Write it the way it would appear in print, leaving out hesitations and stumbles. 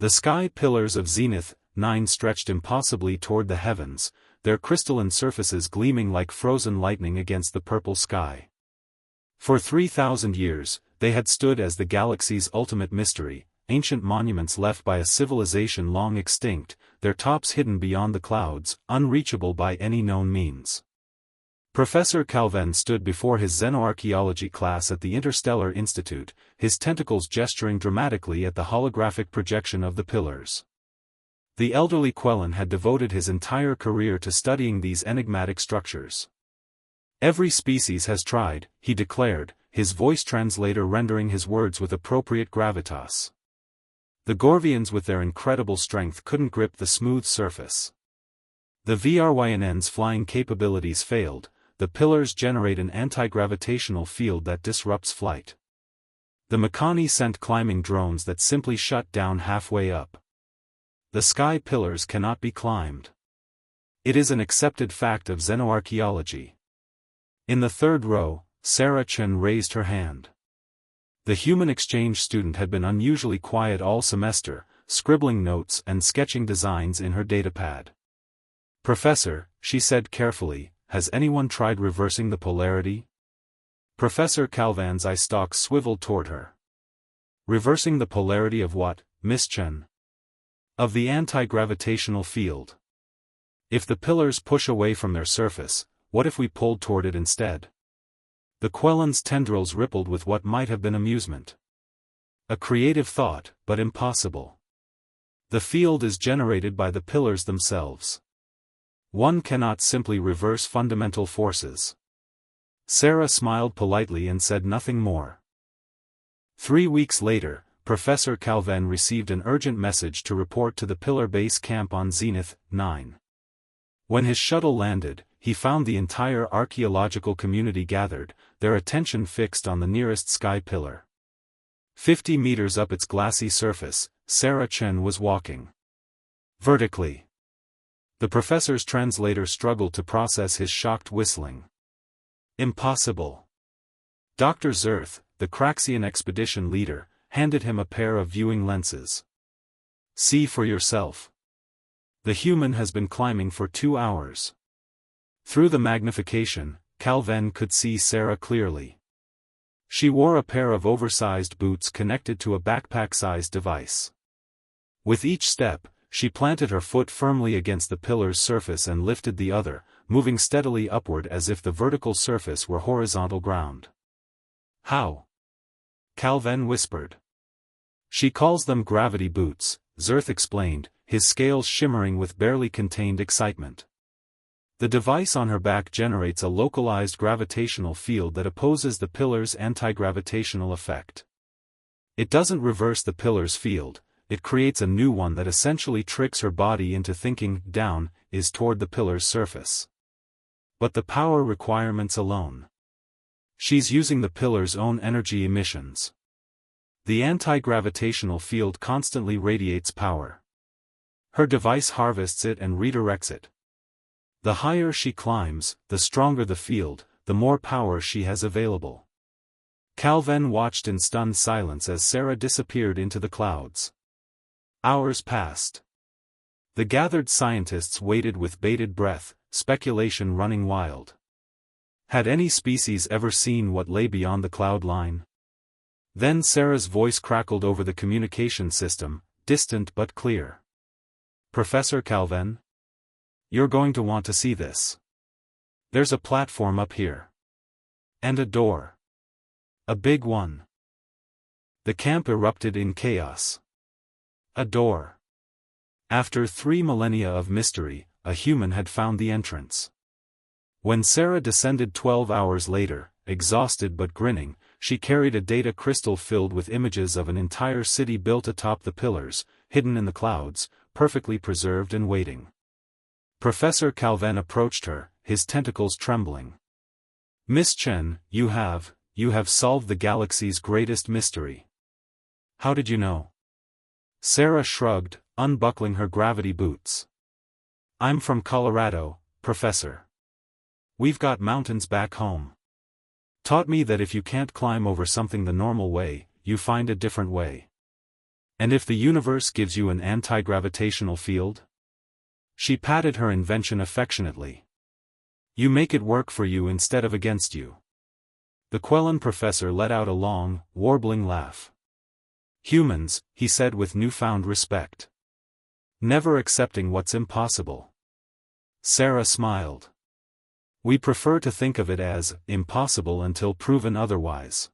The sky pillars of Zenith 9 stretched impossibly toward the heavens, their crystalline surfaces gleaming like frozen lightning against the purple sky. For 3,000 years, they had stood as the galaxy's ultimate mystery, ancient monuments left by a civilization long extinct, their tops hidden beyond the clouds, unreachable by any known means. Professor Calvin stood before his xenoarchaeology class at the Interstellar Institute, his tentacles gesturing dramatically at the holographic projection of the pillars. The elderly Quellen had devoted his entire career to studying these enigmatic structures. Every species has tried, he declared, his voice translator rendering his words with appropriate gravitas. The Gorvians with their incredible strength couldn't grip the smooth surface. The VRYNN's flying capabilities failed, the pillars generate an anti-gravitational field that disrupts flight. The Makani sent climbing drones that simply shut down halfway up. The sky pillars cannot be climbed. It is an accepted fact of xenoarchaeology. In the third row, Sarah Chen raised her hand. The human exchange student had been unusually quiet all semester, scribbling notes and sketching designs in her datapad. "Professor," she said carefully, "has anyone tried reversing the polarity?" Professor Calvin's eye stalks swiveled toward her. "Reversing the polarity of what, Miss Chen?" "Of the anti-gravitational field. If the pillars push away from their surface, what if we pulled toward it instead?" The Quellen's tendrils rippled with what might have been amusement. A creative thought, but impossible. The field is generated by the pillars themselves. One cannot simply reverse fundamental forces. Sarah smiled politely and said nothing more. 3 weeks later, Professor Calvin received an urgent message to report to the Pillar Base camp on Zenith 9. When his shuttle landed, he found the entire archaeological community gathered, their attention fixed on the nearest sky pillar. 50 meters up its glassy surface, Sarah Chen was walking vertically. The professor's translator struggled to process his shocked whistling. "Impossible." Dr. Zerth, the Craxian expedition leader, handed him a pair of viewing lenses. "See for yourself. The human has been climbing for 2 hours." Through the magnification, Calvin could see Sarah clearly. She wore a pair of oversized boots connected to a backpack-sized device. With each step, she planted her foot firmly against the pillar's surface and lifted the other, moving steadily upward as if the vertical surface were horizontal ground. "How?" Calvin whispered. "She calls them gravity boots," Zerth explained, his scales shimmering with barely contained excitement. "The device on her back generates a localized gravitational field that opposes the pillar's anti-gravitational effect. It doesn't reverse the pillar's field, it creates a new one that essentially tricks her body into thinking down is toward the pillar's surface. But the power requirements alone. She's using the pillar's own energy emissions. The anti-gravitational field constantly radiates power. Her device harvests it and redirects it. The higher she climbs, the stronger the field, the more power she has available." Calvin watched in stunned silence as Sarah disappeared into the clouds. Hours passed. The gathered scientists waited with bated breath, speculation running wild. Had any species ever seen what lay beyond the cloud line? Then Sarah's voice crackled over the communication system, distant but clear. "Professor Calvin? You're going to want to see this. There's a platform up here. And a door. A big one." The camp erupted in chaos. A door. After 3 millennia of mystery, a human had found the entrance. When Sarah descended 12 hours later, exhausted but grinning, she carried a data crystal filled with images of an entire city built atop the pillars, hidden in the clouds, perfectly preserved and waiting. Professor Calvin approached her, his tentacles trembling. "Miss Chen, you have solved the galaxy's greatest mystery. How did you know?" Sarah shrugged, unbuckling her gravity boots. "I'm from Colorado, Professor. We've got mountains back home. Taught me that if you can't climb over something the normal way, you find a different way. And if the universe gives you an anti-gravitational field? She patted her invention affectionately. You make it work for you instead of against you. The Quellen professor let out a long, warbling laugh. Humans, he said with newfound respect. Never accepting what's impossible. Sarah smiled. We prefer to think of it as impossible until proven otherwise.